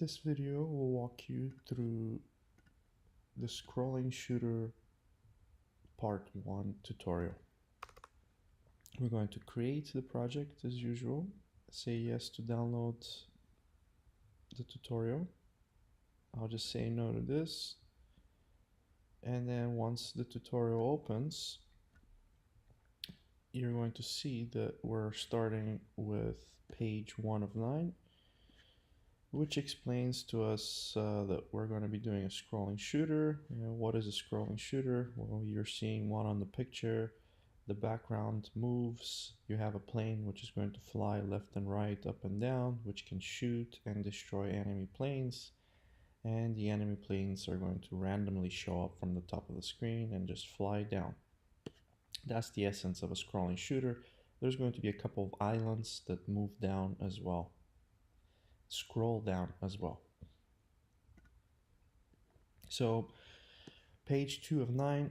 This video will walk you through the Scrolling Shooter Part 1 tutorial. We're going to create the project as usual, say yes to download the tutorial. I'll just say no to this, and then once the tutorial opens, you're going to see that we're starting with page 1 of 9, which explains to us that we're going to be doing a scrolling shooter. What is a scrolling shooter? Well, you're seeing one on the picture. The background moves. You have a plane which is going to fly left and right, up and down, which can shoot and destroy enemy planes. And the enemy planes are going to randomly show up from the top of the screen and just fly down. That's the essence of a scrolling shooter. There's going to be a couple of islands that move down as well. Scroll down as well. So page 2 of 9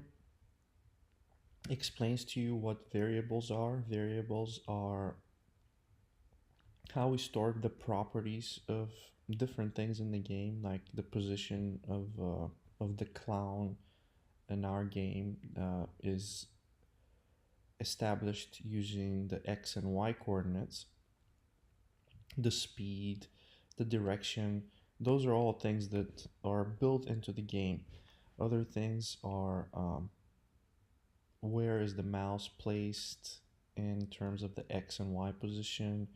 explains to you what variables are. Variables are how we store the properties of different things in the game, like the position of the clown in our game is established using the X and Y coordinates. The speed, the direction, those are all things that are built into the game. Other things are where is the mouse placed in terms of the X and Y position,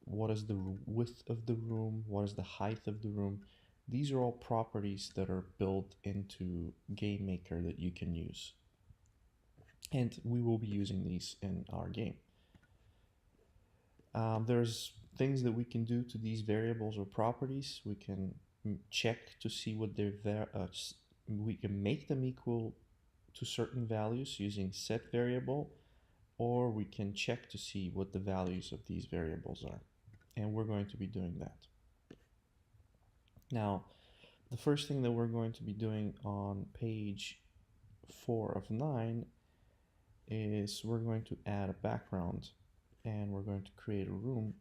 what is the width of the room, what is the height of the room. These are all properties that are built into GameMaker that you can use. And we will be using these in our game. There's things that we can do to these variables or properties. We can check to see what they're we can make them equal to certain values using set variable, or we can check to see what the values of these variables are. And we're going to be doing that. Now, the first thing that we're going to be doing on page 4 of 9 is we're going to add a background, and we're going to create a room,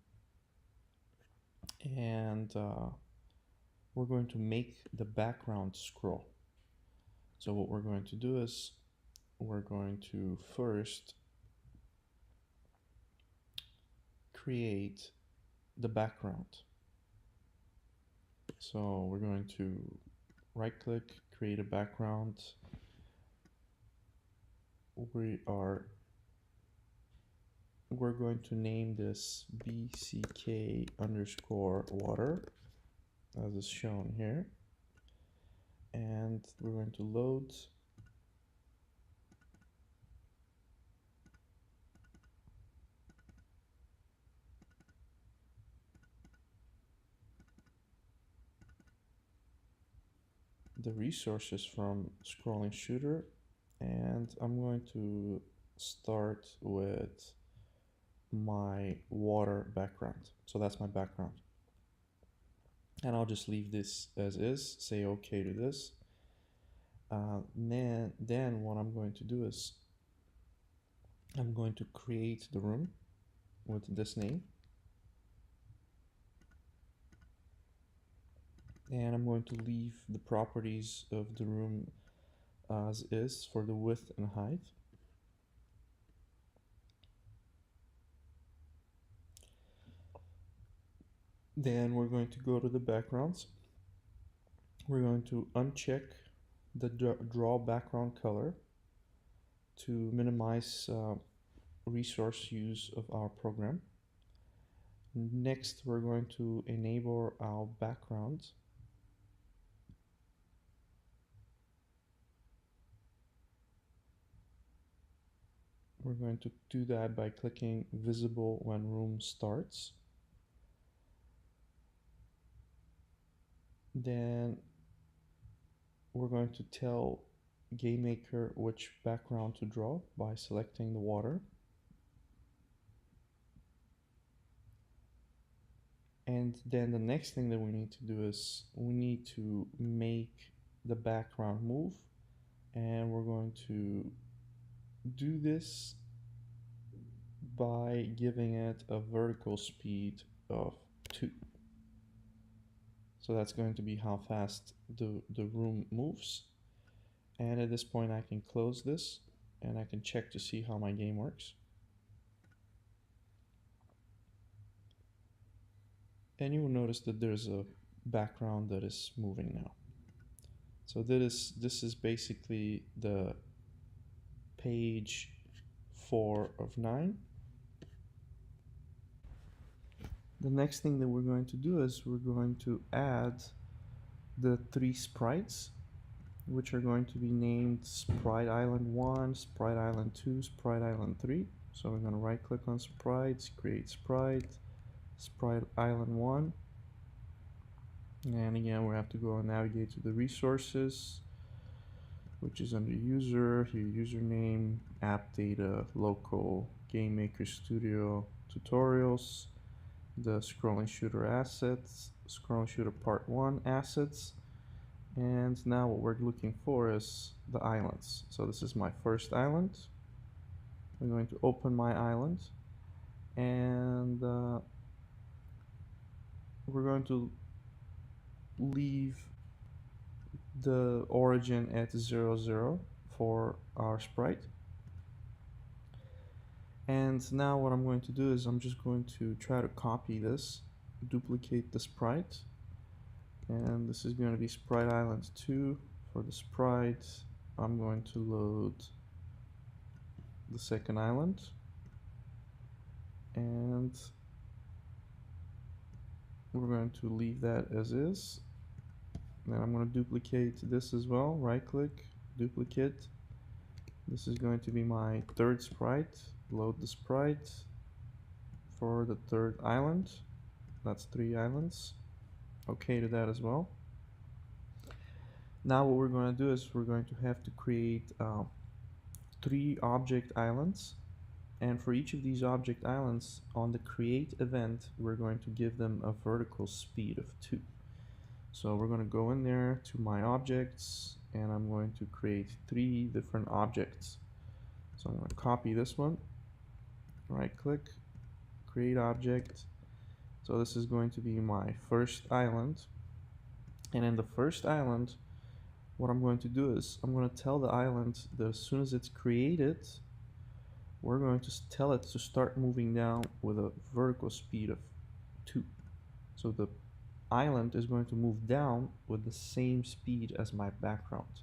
and we're going to make the background scroll. So what we're going to do is we're going to first create the background. So we're going to right click, create a background. We're going to name this BCK_water as is shown here, and we're going to load the resources from Scrolling Shooter, and I'm going to start with my water background. So that's my background, and I'll just leave this as is, say okay to this. Then what I'm going to do is I'm going to create the room with this name, and I'm going to leave the properties of the room as is for the width and height. Then we're going to go to the backgrounds. We're going to uncheck the draw background color to minimize resource use of our program. Next, we're going to enable our background. We're going to do that by clicking visible when room starts. Then we're going to tell GameMaker which background to draw by selecting the water. And then the next thing that we need to do is we need to make the background move, and we're going to do this by giving it a vertical speed of 2. So that's going to be how fast the room moves. And at this point I can close this and I can check to see how my game works. And you will notice that there's a background that is moving now. So this is basically the page 4 of 9. The next thing that we're going to do is we're going to add the 3 sprites, which are going to be named Sprite Island 1, Sprite Island 2, Sprite Island 3. So we're going to right click on sprites, create sprite, Sprite Island 1. And again, we have to go and navigate to the resources, which is under user, here username, app data, local, game maker studio, tutorials, the scrolling shooter assets, scrolling shooter part 1 assets. And now what we're looking for is the islands. So this is my first island. I'm going to open my island, and we're going to leave the origin at 0, 0 for our sprite. And now what I'm going to do is I'm just going to try to copy this, duplicate the sprite, and this is going to be Sprite Islands 2. For the sprite, I'm going to load the second island, and we're going to leave that as is. Then I'm going to duplicate this as well, right click, duplicate. This is going to be my third sprite, load the sprite for the third island. That's 3 islands. Okay to that as well. Now what we're going to do is we're going to have to create 3 object islands, and for each of these object islands, on the create event we're going to give them a vertical speed of 2. So we're going to go in there to my objects, and I'm going to create 3 different objects. So I'm going to copy this one, right click, create object. So this is going to be my first island, and in the first island what I'm going to do is I'm going to tell the island that as soon as it's created, we're going to tell it to start moving down with a vertical speed of 2. So the island is going to move down with the same speed as my background.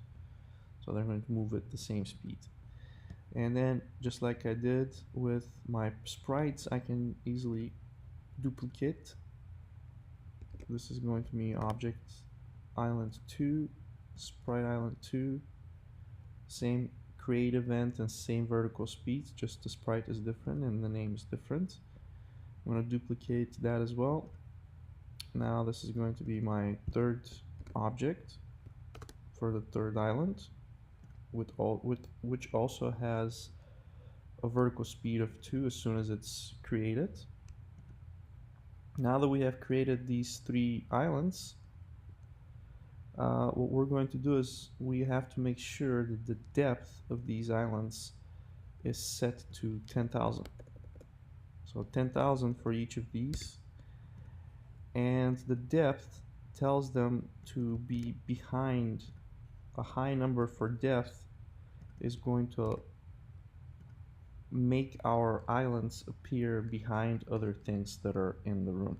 So they're going to move at the same speed. And then just like I did with my sprites, I can easily duplicate. This is going to be object island 2, Sprite Island 2, same create event and same vertical speed, just the sprite is different and the name is different. I'm going to duplicate that as well. Now this is going to be my third object for the third island, which also has a vertical speed of 2 as soon as it's created. Now that we have created these 3 islands, what we're going to do is we have to make sure that the depth of these islands is set to 10,000. So 10,000 for each of these, and the depth tells them to be behind a high number for depth is going to make our islands appear behind other things that are in the room.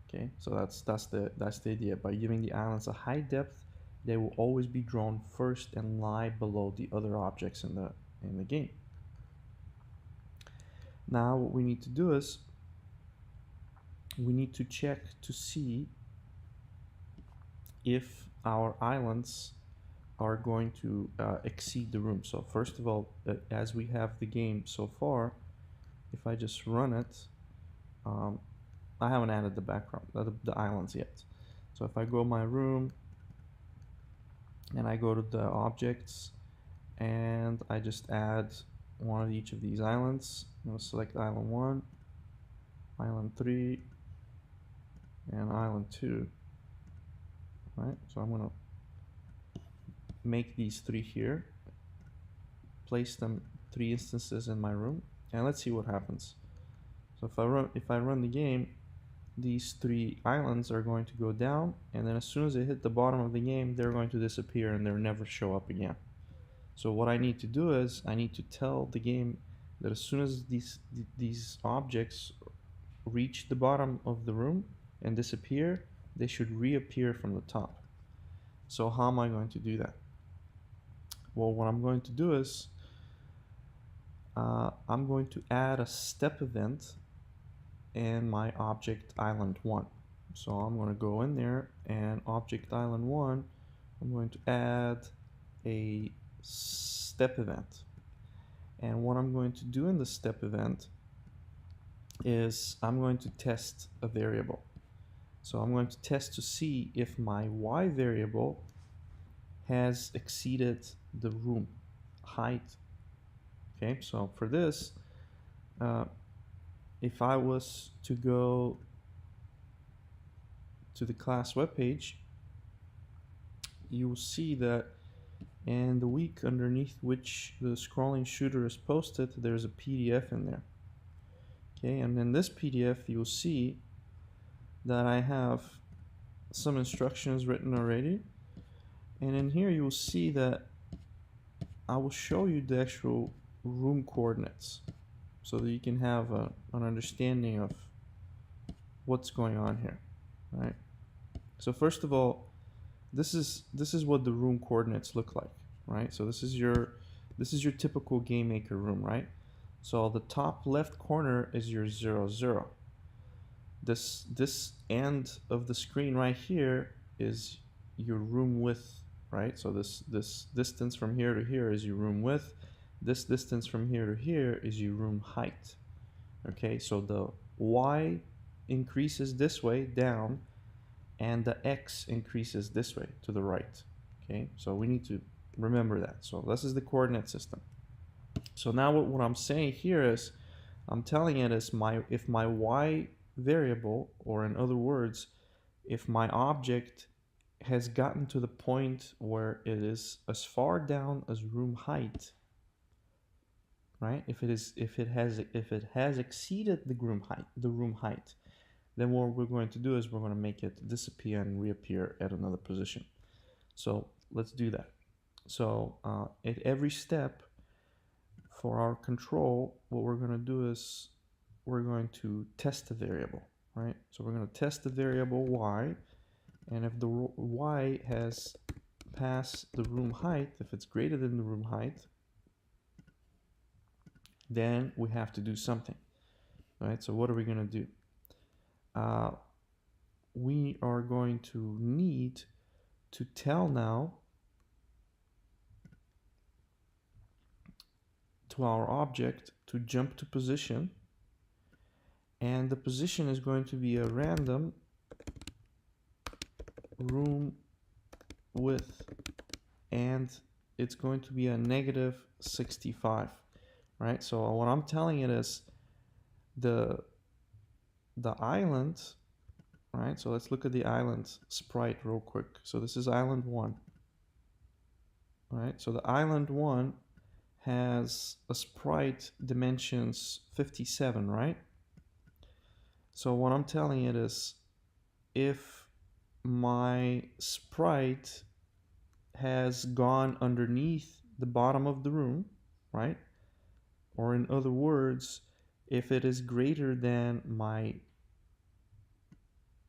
Okay, so that's the idea. By giving the islands a high depth, they will always be drawn first and lie below the other objects in the game. Now what we need to do is we need to check to see if our islands are going to exceed the room. So first of all, as we have the game so far, if I just run it, I haven't added the background, the islands yet. So if I go my room and I go to the objects and I just add one of each of these islands, I'm going to select island 1, island 3, and island 2. Right? So I'm going to make these 3 here, place them 3 instances in my room, and let's see what happens. So if I run the game, these 3 islands are going to go down, and then as soon as they hit the bottom of the game, they're going to disappear and they'll never show up again. So what I need to do is I need to tell the game that as soon as these objects reach the bottom of the room and disappear, they should reappear from the top. So how am I going to do that? Well, what I'm going to do is I'm going to add a step event in my object island 1. So I'm going to go in there and object island 1, I'm going to add a step event. And what I'm going to do in the step event is I'm going to test a variable. So I'm going to test to see if my y variable has exceeded the room height. Okay, so for this, if I was to go to the class webpage, you will see that in the week underneath which the scrolling shooter is posted, there's a PDF in there. Okay, and in this PDF you'll see that I have some instructions written already, and in here you will see that I will show you the actual room coordinates so that you can have an understanding of what's going on here. Right. So first of all, this is what the room coordinates look like, right? So this is your typical game maker room, right? So the top left corner is your 0, 0. This end of the screen right here is your room width, right? So this distance from here to here is your room width. This distance from here to here is your room height. Okay, so the y increases this way down, and the x increases this way to the right. Okay, so we need to remember that. So this is the coordinate system. So now what I'm saying here is I'm telling it is if my y variable, or in other words, if my object has gotten to the point where it is as far down as room height, right? If it has exceeded the room height, then what we're going to do is we're going to make it disappear and reappear at another position. So let's do that. So at every step for our control, what we're going to do is we're going to test the variable, right? So we're going to test the variable y, and if the y has passed the room height, if it's greater than the room height, then we have to do something, right? So what are we going to do? We are going to need to tell now to our object to jump to position, and the position is going to be a random room width, and it's going to be a -65, right? So what I'm telling it is the island, right? So let's look at the island sprite real quick. So this is island 1, right? So the island 1 has a sprite dimensions 57, right? So what I'm telling it is if my sprite has gone underneath the bottom of the room, right? Or in other words, if it is greater than my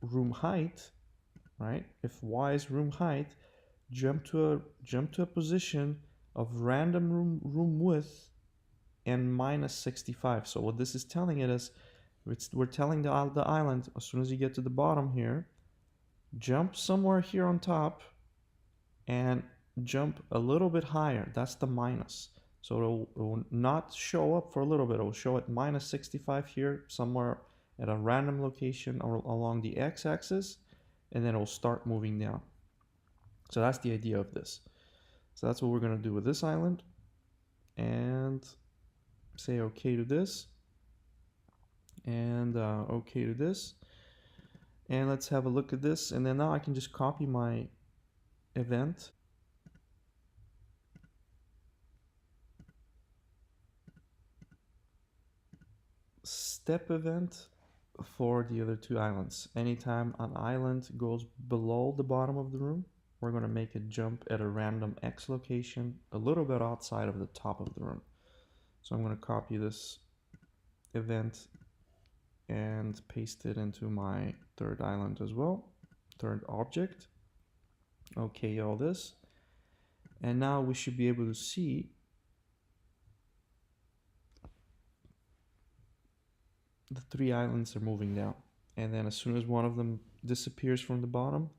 room height, right? If y is room height, jump to a position of random room width and -65. So what this is telling it is, we're telling the island, as soon as you get to the bottom here, jump somewhere here on top and jump a little bit higher. That's the minus. So it will not show up for a little bit. It will show at -65 here, somewhere at a random location or along the x-axis, and then it will start moving down. So that's the idea of this. So that's what we're going to do with this island, and say okay to this, and okay to this, and let's have a look at this. And then now I can just copy my event, step event for the other two islands. Anytime an island goes below the bottom of the room, we're going to make it jump at a random X location a little bit outside of the top of the room. So I'm going to copy this event and paste it into my third island as well, third object. Okay, all this. And now we should be able to see the three islands are moving down. And then as soon as one of them disappears from the bottom,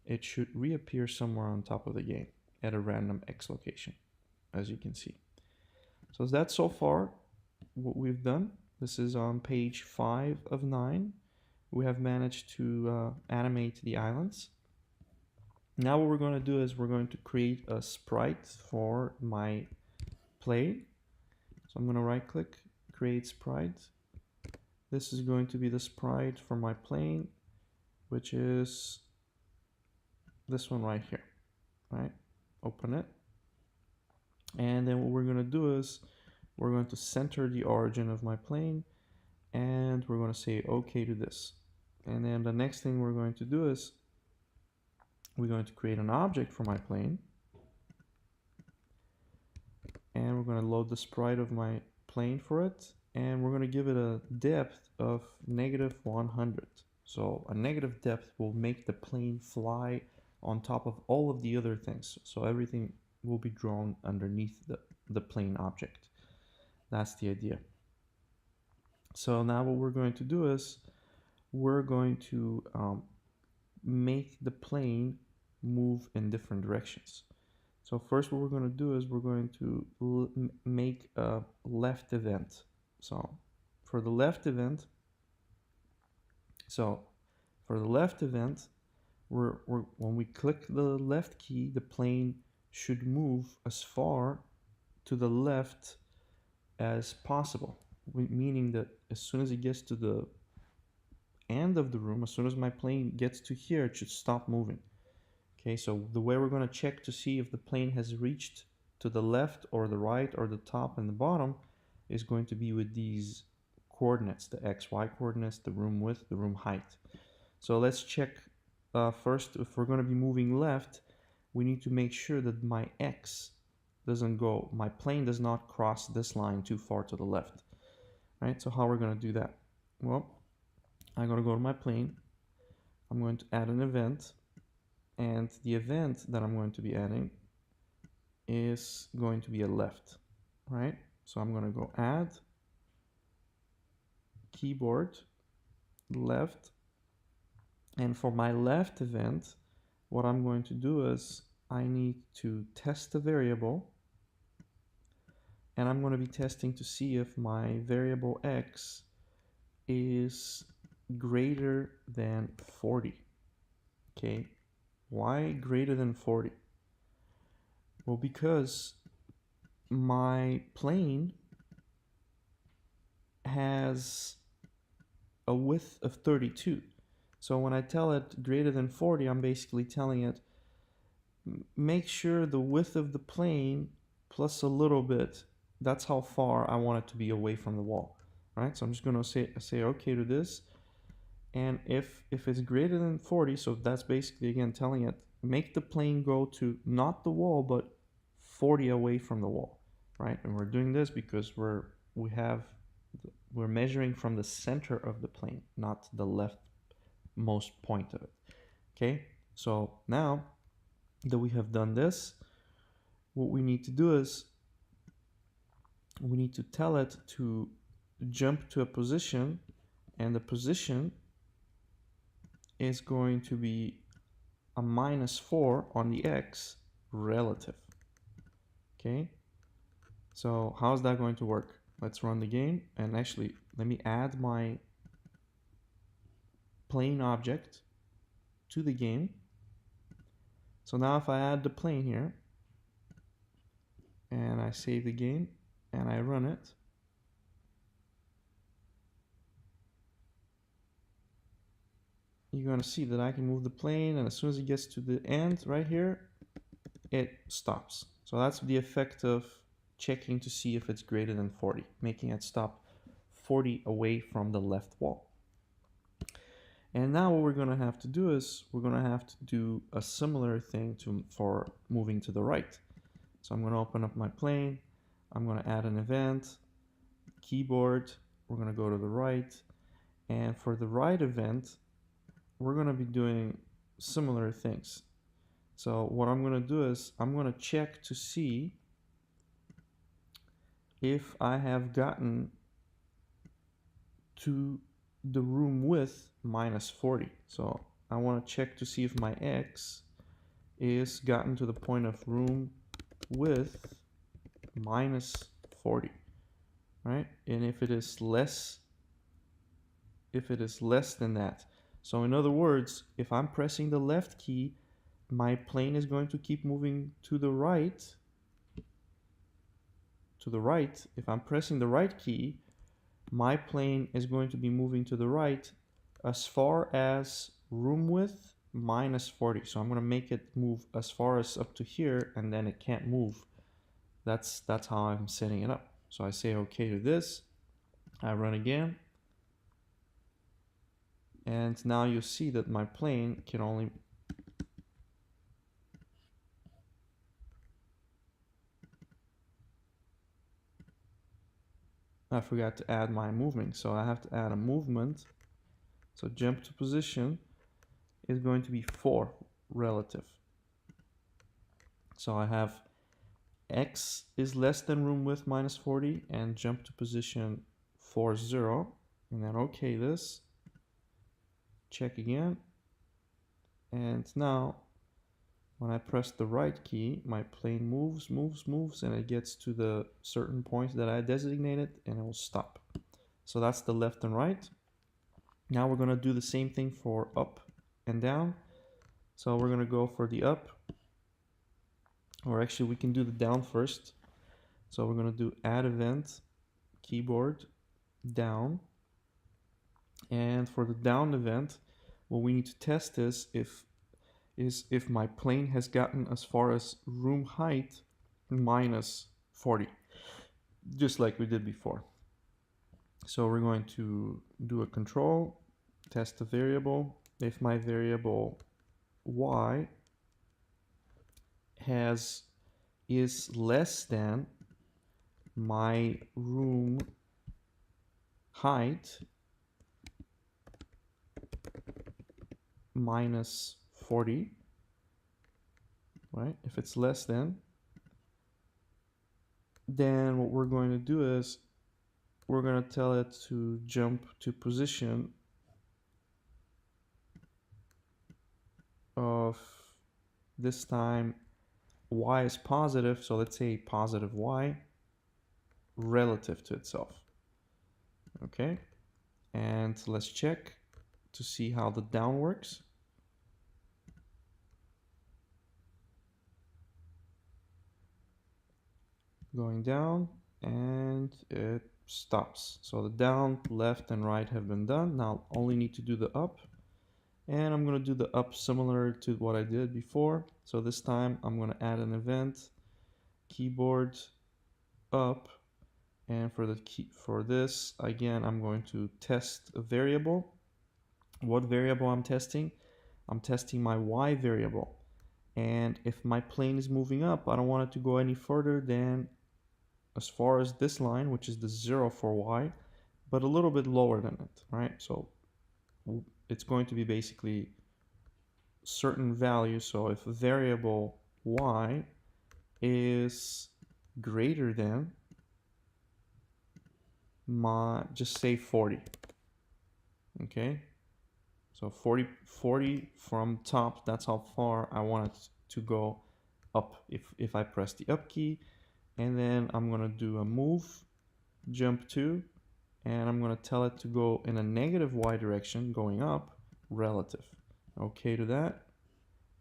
it should reappear somewhere on top of the game at a random X location, as you can see. So that's so far what we've done. This is on page 5 of 9. We have managed to animate the islands. Now what we're going to do is we're going to create a sprite for my plane. So I'm going to right click, create sprite. This is going to be the sprite for my plane, which is this one right here, right? Open it. And then what we're going to do is we're going to center the origin of my plane, and we're going to say okay to this. And then the next thing we're going to do is we're going to create an object for my plane, and we're going to load the sprite of my plane for it, and we're going to give it a depth of -100. So a negative depth will make the plane fly on top of all of the other things. So everything will be drawn underneath the plane object. That's the idea. So now what we're going to do is we're going to make the plane move in different directions. So first what we're going to do is we're going to make a left event. So for the left event, when we click the left key, the plane should move as far to the left as possible, meaning that as soon as it gets to the end of the room, as soon as my plane gets to here, it should stop moving. Okay, so the way we're going to check to see if the plane has reached to the left or the right or the top and the bottom is going to be with these coordinates, the XY coordinates, the room width, the room height. So let's check first, if we're going to be moving left, we need to make sure that my X doesn't go, my plane does not cross this line too far to the left, right? So how we're going to do that? Well, I'm going to go to my plane, I'm going to add an event, and the event that I'm going to be adding is going to be a left, right? So I'm going to go add keyboard left, and for my left event, what I'm going to do is I need to test the variable, and I'm going to be testing to see if my variable X is greater than 40. Okay, why greater than 40? Well, because my plane has a width of 32. So when I tell it greater than 40, I'm basically telling it, make sure the width of the plane plus a little bit, that's how far I want it to be away from the wall, right? So I'm just going to say okay to this. And if it's greater than 40, so that's basically, again, telling it, make the plane go to not the wall, but 40 away from the wall, right? And we're doing this because we're measuring from the center of the plane, not the leftmost point of it. Okay, so now that we have done this, what we need to do is we need to tell it to jump to a position, and the position is going to be a -4 on the X relative. Okay, so how's that going to work? Let's run the game, and actually let me add my plane object to the game. So now if I add the plane here and I save the game and I run it, you're going to see that I can move the plane, and as soon as it gets to the end right here, it stops. So that's the effect of checking to see if it's greater than 40, making it stop 40 away from the left wall. And now what we're going to have to do is we're going to have to do a similar thing for moving to the right. So I'm going to open up my plane. I'm going to add an event, keyboard. We're going to go to the right. And for the right event, we're going to be doing similar things. So what I'm going to do is I'm going to check to see if I have gotten to the room width minus 40. So I want to check to see if my X is gotten to the point of room width minus 40, right? And if it is less than that. So in other words, if I'm pressing the left key, my plane is going to keep moving to the right. If I'm pressing the right key, my plane is going to be moving to the right as far as room width minus 40. So I'm going to make it move as far as up to here, and then it can't move. That's how I'm setting it up. So I say okay to this. I run again. And now you see that my plane can only I forgot to add my movement, so I have to add a movement. So jump to position is going to be 4 relative. So I have X is less than room width minus 40 and jump to position 4, 0. And then okay this. Check again. And now when I press the right key, my plane moves, and it gets to the certain point that I designated, and it will stop. So that's the left and right. Now we're going to do the same thing for up and down. So we're going to go for the up, or actually we can do the down first. So we're going to do add event, keyboard, down. And for the down event, what we need to test is if my plane has gotten as far as room height minus 40, just like we did before. So we're going to do a control, test the variable. If my variable y is less than my room height minus 40, right? If it's less than, then what we're going to do is we're going to tell it to jump to position of, this time y is positive, so let's say positive y relative to itself. Okay, and let's check to see how the down works. Going down, and it stops. So the down, left, and right have been done. Now only need to do the up, and I'm going to do the up similar to what I did before. So this time I'm going to add an event, keyboard, up, and for this again I'm going to test a variable. What variable I'm testing? I'm testing my y variable, and if my plane is moving up, I don't want it to go any further than as far as this line, which is the 0 for y, but a little bit lower than it, right? So it's going to be basically certain value. So if variable y is greater than just say 40, okay? So 40 from top, that's how far I want it to go up if I press the up key. And then I'm going to do a move, jump to, and I'm going to tell it to go in a negative y direction, going up, relative. Okay to that.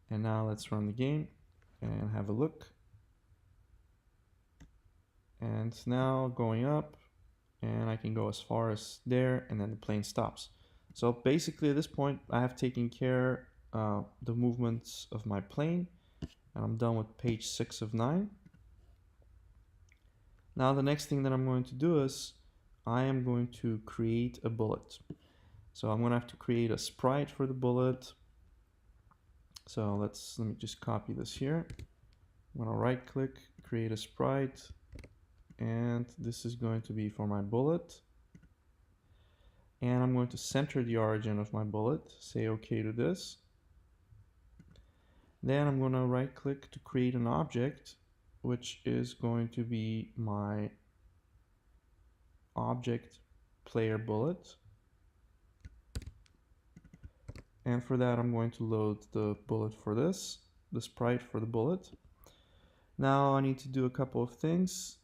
And now let's run the game and have a look. And it's now going up, and I can go as far as there, and then the plane stops. So basically at this point, I have taken care of the movements of my plane, and I'm done with page 6 of 9. Now the next thing that I'm going to do is I am going to create a bullet. So I'm gonna have to create a sprite for the bullet. So let me just copy this here. I'm gonna right click, create a sprite, and this is going to be for my bullet. And I'm going to center the origin of my bullet, say OK to this. Then I'm going to right click to create an object, which is going to be my object player bullet. And for that, I'm going to load the bullet for this, the sprite for the bullet. Now I need to do a couple of things,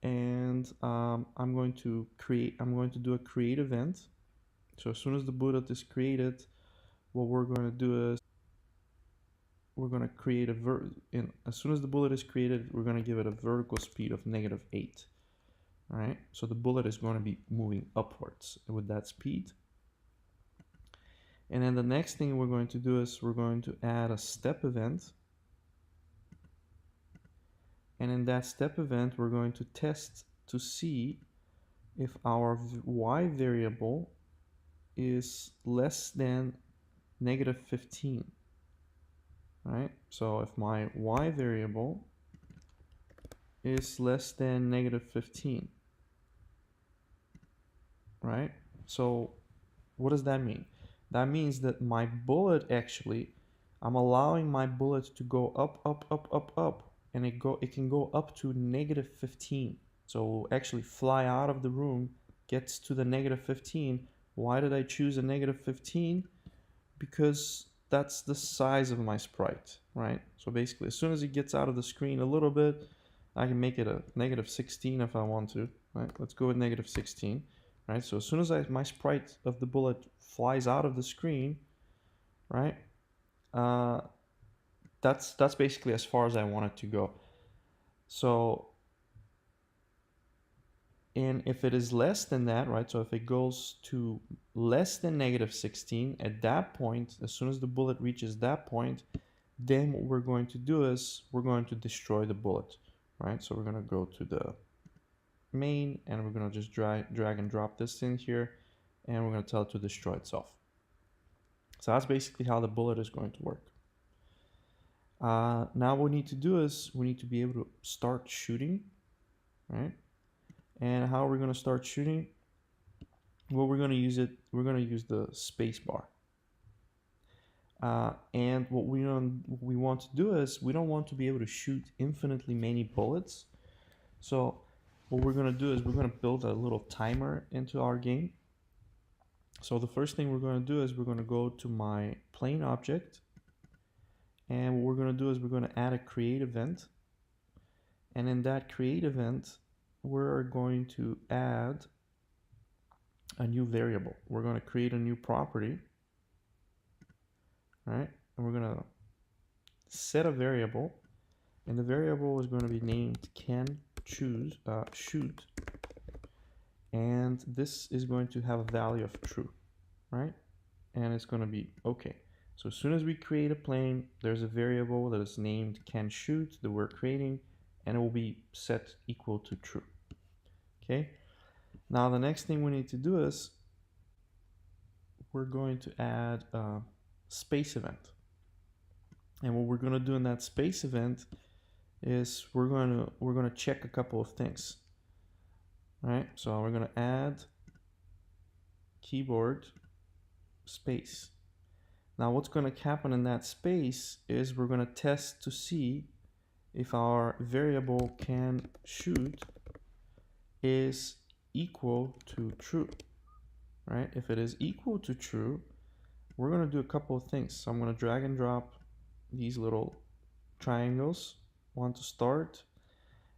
and I'm going to do a create event. So as soon as the bullet is created, what we're going to do is we're going to create as soon as the bullet is created, we're going to give it a vertical speed of -8. All right, so the bullet is going to be moving upwards with that speed. And then the next thing we're going to do is we're going to add a step event. And in that step event, we're going to test to see if our y variable is less than -15. Right? So if my y variable is less than -15, right? So what does that mean? That means that my bullet I'm allowing my bullet to go up, and it can go up to -15. So actually fly out of the room, gets to the -15. Why did I choose a -15? Because that's the size of my sprite, right? So basically, as soon as it gets out of the screen a little bit, I can make it a -16 if I want to, right? Let's go with -16, right? So as soon as my sprite of the bullet flies out of the screen, right? That's basically as far as I want it to go. So, and if it is less than that, right? So if it goes to less than -16, at that point, as soon as the bullet reaches that point, then what we're going to do is we're going to destroy the bullet, right? So we're going to go to the main, and we're going to just drag and drop this in here, and we're going to tell it to destroy itself. So that's basically how the bullet is going to work. Now what we need to do is we need to be able to start shooting, right? And how are we going to start shooting? Well, we're going to use the space bar. And what we want to do is we don't want to be able to shoot infinitely many bullets. So what we're going to do is we're going to build a little timer into our game. So the first thing we're going to do is we're going to go to my plane object. And what we're going to do is we're going to add a create event. And in that create event, we're going to add a new variable. We're going to create a new property, right? And we're going to set a variable, and the variable is going to be named shoot, and this is going to have a value of true, right? And it's going to be okay. So as soon as we create a plane, there's a variable that is named shoot that we're creating, and it will be set equal to true. Okay. Now the next thing we need to do is we're going to add a space event. And what we're going to do in that space event is we're going to check a couple of things. All right? So we're going to add keyboard space. Now what's going to happen in that space is we're going to test to see if our variable shoot is equal to true, right? If it is equal to true, we're going to do a couple of things. So I'm going to drag and drop these little triangles, one to start,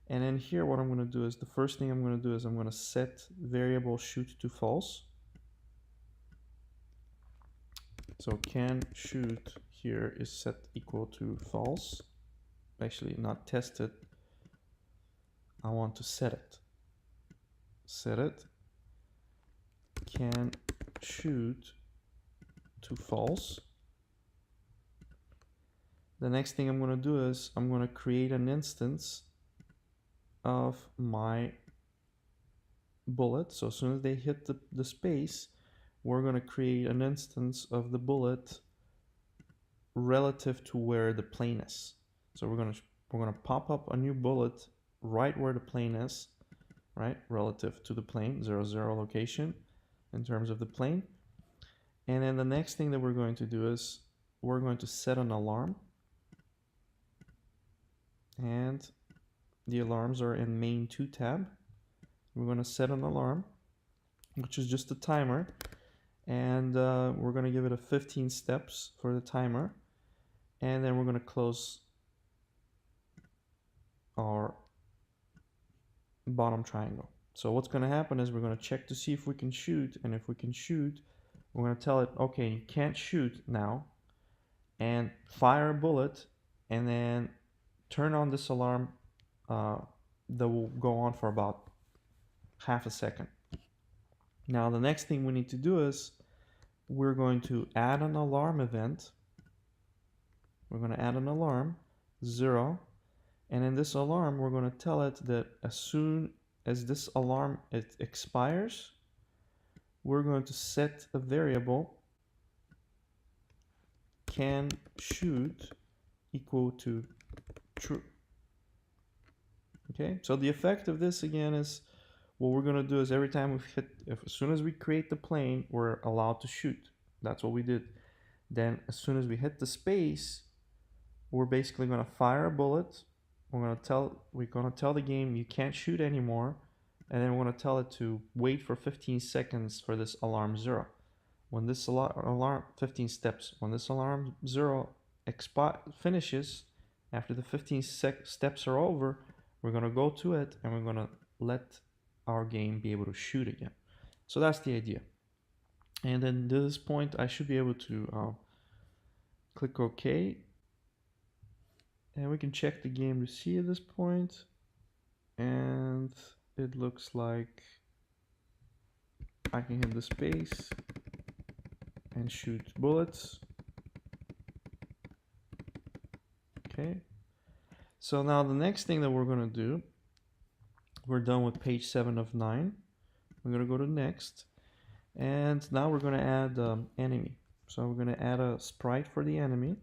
and then here what I'm going to do is the first thing I'm going to do is I'm going to set variable shoot to false. So shoot here is set equal to false. Actually not tested, I want to set it. Set it shoot to false. The next thing I'm going to do is I'm going to create an instance of my bullet. So as soon as they hit the space, we're going to create an instance of the bullet relative to where the plane is. So we're going to pop up a new bullet right where the plane is, right, relative to the plane, 0, 0 location in terms of the plane. And then the next thing that we're going to do is we're going to set an alarm, and the alarms are in main 2 tab. We're going to set an alarm, which is just a timer, and we're going to give it a 15 steps for the timer, and then we're going to close our bottom triangle. So what's going to happen is we're going to check to see if we can shoot, and if we can shoot, we're going to tell it, okay, you can't shoot now, and fire a bullet, and then turn on this alarm that will go on for about half a second. Now the next thing we need to do is we're going to add an alarm event. We're going to add an alarm, 0, and in this alarm we're going to tell it that as soon as this alarm expires, we're going to set a variable can shoot equal to true. Okay, so the effect of this again is what we're going to do is every time we hit, as soon as we create the plane, we're allowed to shoot. That's what we did. Then as soon as we hit the space, we're basically going to fire a bullet. We're going to tell the game you can't shoot anymore, and then we're going to tell it to wait for 15 seconds for this alarm 0. When this alarm 15 steps, when this alarm 0 finishes, after the 15 steps are over, we're going to go to it and we're going to let our game be able to shoot again. So that's the idea. And then at this point I should be able to click OK, and we can check the game to see at this point, and it looks like I can hit the space and shoot bullets. Okay, so now the next thing that we're going to do, we're done with page 7 of 9. We're going to go to next, and now we're going to add enemy. So we're going to add a sprite for the enemy.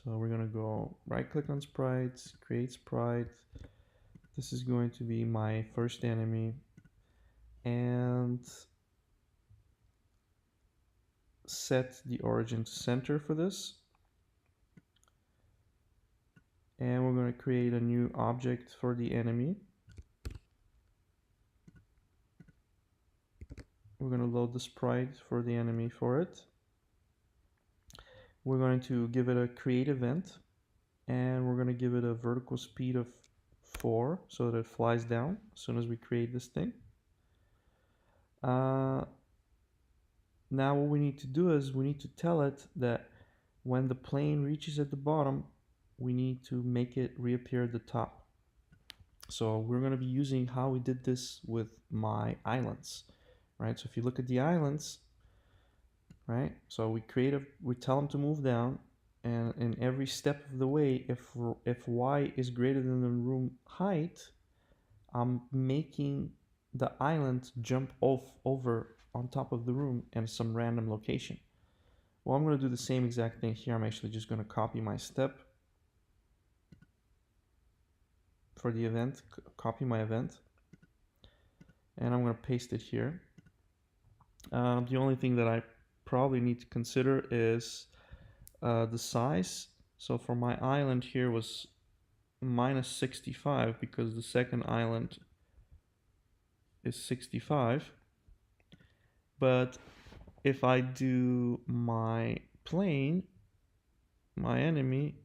So we're going to go right click on sprites, create sprite. This is going to be my first enemy, and set the origin to center for this. And we're going to create a new object for the enemy. We're going to load the sprite for the enemy for it. We're going to give it a create event, and we're going to give it a vertical speed of 4 so that it flies down as soon as we create this thing. Now what we need to do is we need to tell it that when the plane reaches at the bottom, we need to make it reappear at the top. So we're going to be using how we did this with my islands, right? So if you look at the islands, right? So we tell them to move down, and in every step of the way, if y is greater than the room height, I'm making the island jump over on top of the room in some random location. Well, I'm going to do the same exact thing here. I'm actually just going to copy my step for the event, copy my event, and I'm going to paste it here. The only thing that I probably need to consider is the size. So for my island here was -65 because the second island is 65. But if I do my plane, my enemy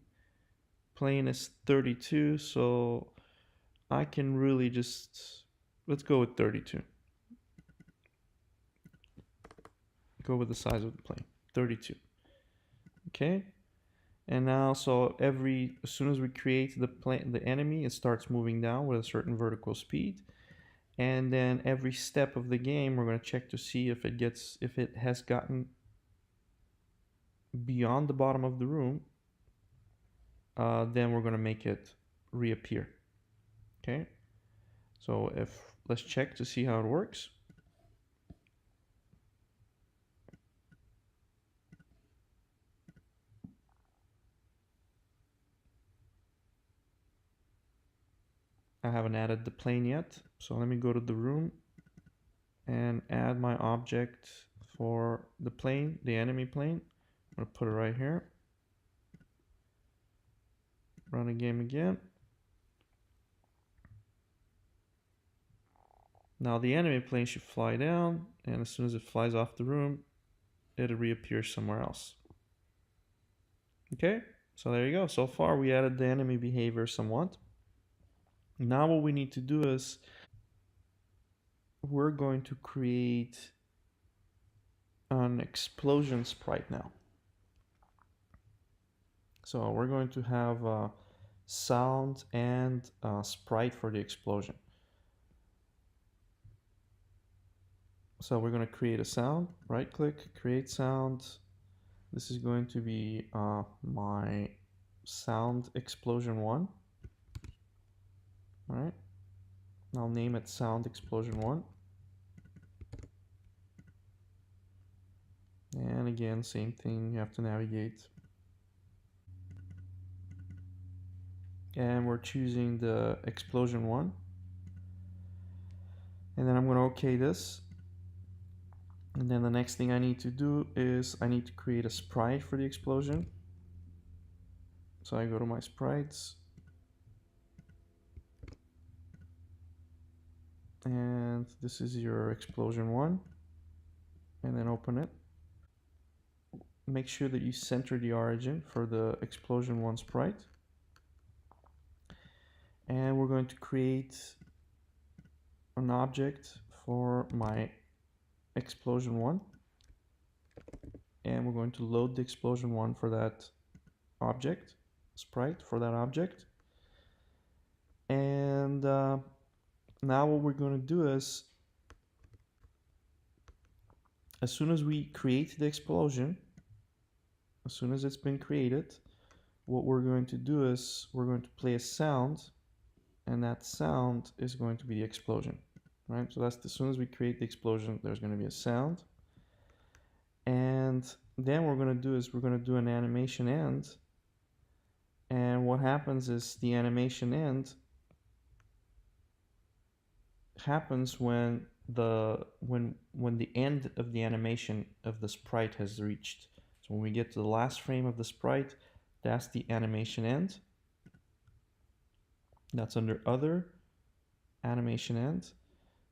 plane is 32, so I can really just, let's go with 32. Go with the size of the plane, 32. Okay, and now so as soon as we create the enemy, it starts moving down with a certain vertical speed, and then every step of the game we're going to check to see if it has gotten beyond the bottom of the room. Then we're going to make it reappear. Okay, so let's check to see how it works. I haven't added the plane yet. So let me go to the room and add my object for the plane, the enemy plane. I'm gonna put it right here. Run a game again. Now the enemy plane should fly down, and as soon as it flies off the room, it'll reappear somewhere else. Okay, so there you go. So far we added the enemy behavior somewhat. Now what we need to do is we're going to create an explosion sprite now. So we're going to have a sound and a sprite for the explosion. So we're going to create a sound, right click, create sound. This is going to be my sound explosion 1. All right, I'll name it sound explosion 1. And again, same thing, you have to navigate. And we're choosing the explosion 1. And then I'm going to OK this. And then the next thing I need to do is I need to create a sprite for the explosion. So I go to my sprites. And this is your explosion 1. And then open it. Make sure that you center the origin for the explosion 1 sprite. And we're going to create an object for my explosion 1. And we're going to load the explosion 1 for that object, sprite for that object. And now what we're going to do is, as soon as we create the explosion, as soon as it's been created, what we're going to do is we're going to play a sound, and that sound is going to be the explosion, right? So that's as soon as we create the explosion, there's going to be a sound. And then what we're going to do is we're going to do an animation end. And what happens is the animation end happens when the end of the animation of the sprite has reached. So when we get to the last frame of the sprite, that's the animation end. That's under other, animation end.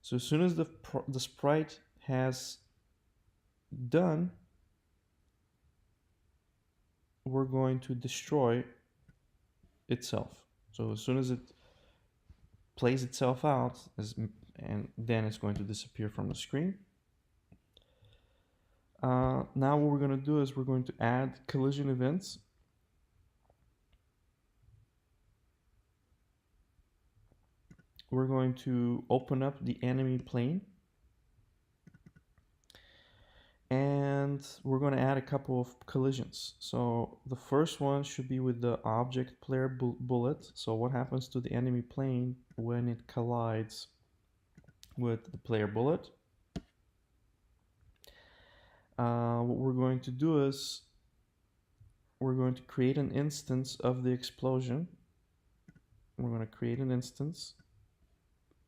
So as soon as the sprite has done, we're going to destroy itself. So as soon as it plays itself out, and then it's going to disappear from the screen. Now what we're going to do is we're going to add collision events. We're going to open up the enemy plane. And we're going to add a couple of collisions. So the first one should be with the object player bullet. So what happens to the enemy plane when it collides with the player bullet? What we're going to do is we're going to create an instance of the explosion. We're going to create an instance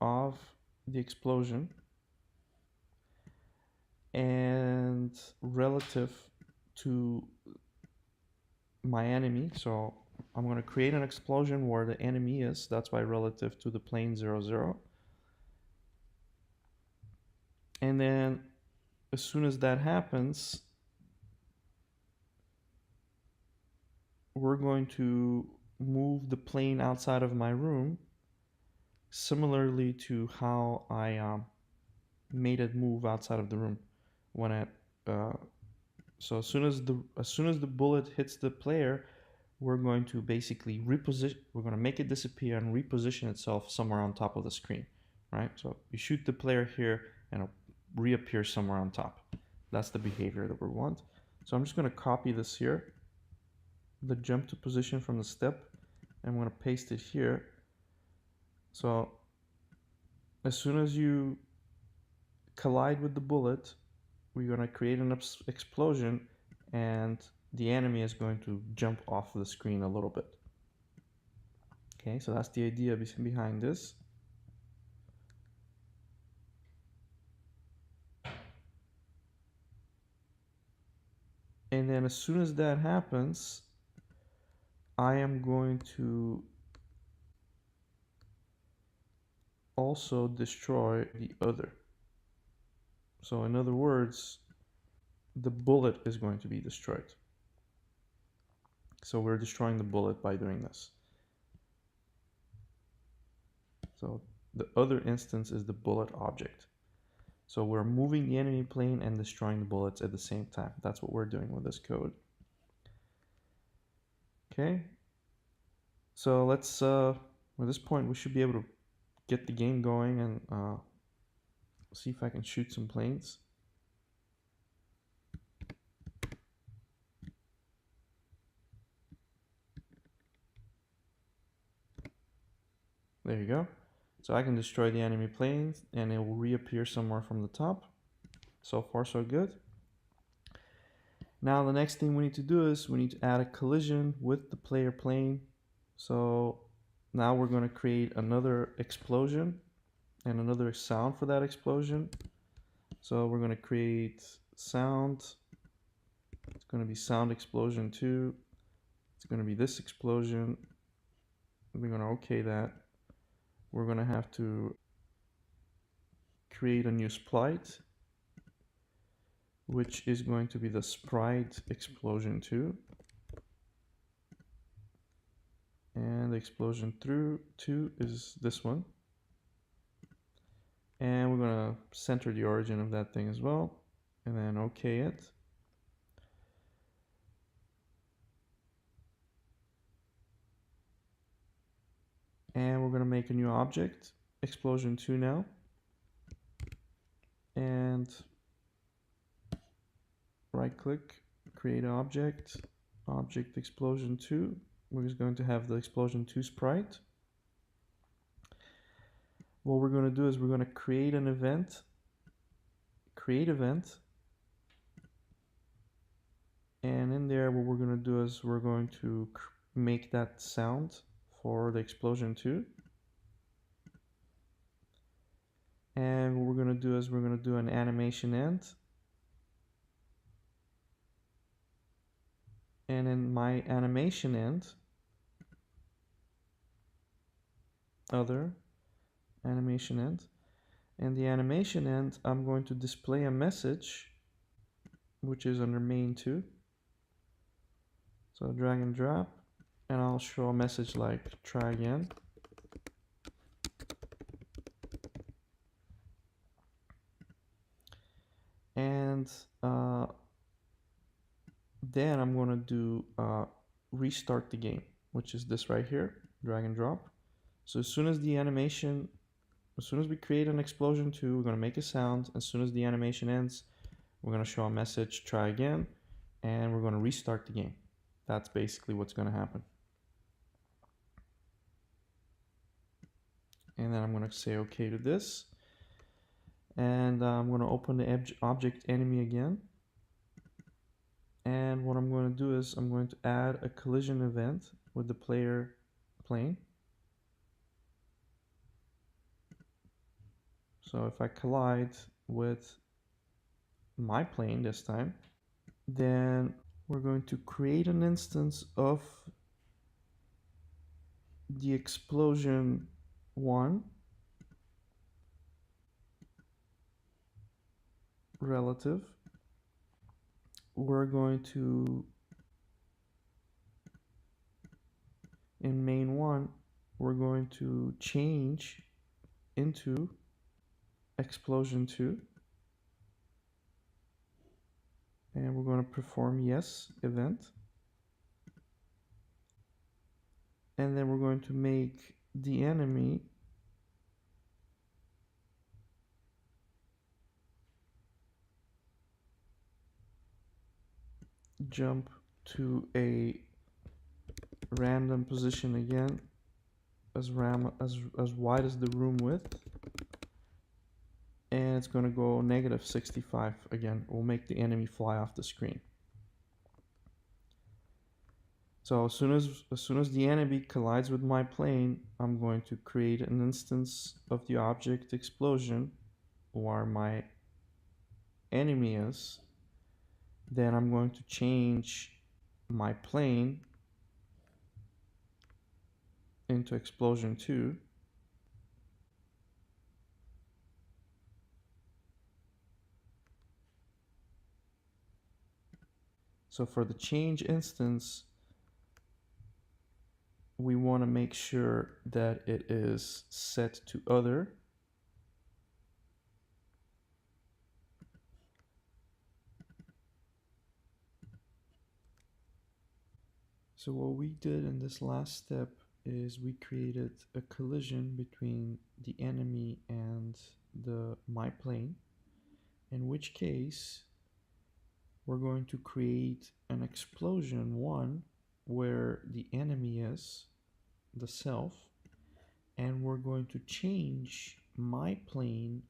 of the explosion, and relative to my enemy. So I'm going to create an explosion where the enemy is. That's why relative to the plane 0, 0. And then as soon as that happens, we're going to move the plane outside of my room, similarly to how I made it move outside of the room when it. So as soon as the bullet hits the player, we're going to basically reposition. We're going to make it disappear and reposition itself somewhere on top of the screen, right? So you shoot the player here, and it'll reappear somewhere on top. That's the behavior that we want. So I'm just going to copy this here, the jump to position from the step, and I'm going to paste it here. So as soon as you collide with the bullet, we're going to create an explosion, and the enemy is going to jump off the screen a little bit. Okay, so that's the idea behind this. And then as soon as that happens, I am going to also destroy the other. So in other words, the bullet is going to be destroyed. So we're destroying the bullet by doing this. So the other instance is the bullet object. So we're moving the enemy plane and destroying the bullets at the same time. That's what we're doing with this code. Okay. So let's, at this point, we should be able to get the game going and see if I can shoot some planes. There you go. So I can destroy the enemy planes and it will reappear somewhere from the top. So far so good. Now the next thing we need to do is we need to add a collision with the player plane. So now we're going to create another explosion and another sound for that explosion. So we're going to create sound. It's going to be sound explosion 2. It's going to be this explosion. We're going to OK that. We're going to have to create a new sprite, which is going to be the Sprite Explosion 2. And the explosion through 2 is this one. And we're going to center the origin of that thing as well. And then OK it. And we're going to make a new object, explosion 2 now. And right click, create an object, object explosion 2. We're just going to have the explosion 2 sprite. What we're going to do is we're going to create an event, create event. And in there, what we're going to do is we're going to make that sound for the explosion 2. And what we're going to do is we're going to do an animation end. And in my animation end, other animation end, and the animation end, I'm going to display a message, which is under main 2. So drag and drop, and I'll show a message like try again. And then I'm going to do restart the game, which is this right here, drag and drop. So as soon as the animation, as soon as we create an explosion 2, we're going to make a sound. As soon as the animation ends, we're going to show a message, try again, and we're going to restart the game. That's basically what's going to happen. And then I'm going to say OK to this. And I'm going to open the object enemy again. And what I'm going to do is I'm going to add a collision event with the player plane. So if I collide with my plane this time, then we're going to create an instance of the explosion 1 relative. We're going to, in main 1, we're going to change into explosion 2. And we're going to perform yes event. And then we're going to make the enemy jump to a random position again, as wide as the room width. And it's going to go -65 again. We'll make the enemy fly off the screen. So as soon as the enemy collides with my plane, I'm going to create an instance of the object explosion where my enemy is. Then I'm going to change my plane into explosion 2. So for the change instance, we want to make sure that it is set to other. So what we did in this last step is we created a collision between the enemy and my plane, in which case we're going to create an explosion 1 where the enemy is the self, and we're going to change my plane,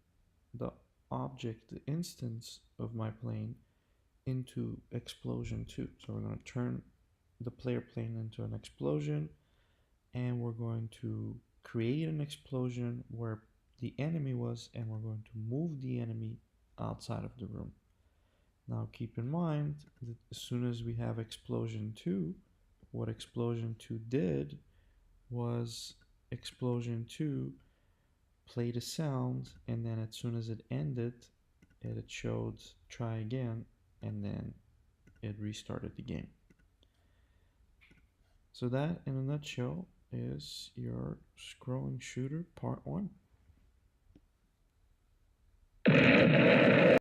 the object, the instance of my plane, into explosion 2. So we're going to turn the player plane into an explosion, and we're going to create an explosion where the enemy was, and we're going to move the enemy outside of the room. Now keep in mind that as soon as we have explosion 2, what explosion 2 did was explosion 2 played a sound, and then as soon as it ended, it showed try again, and then it restarted the game. So that, in a nutshell, is your scrolling shooter part 1.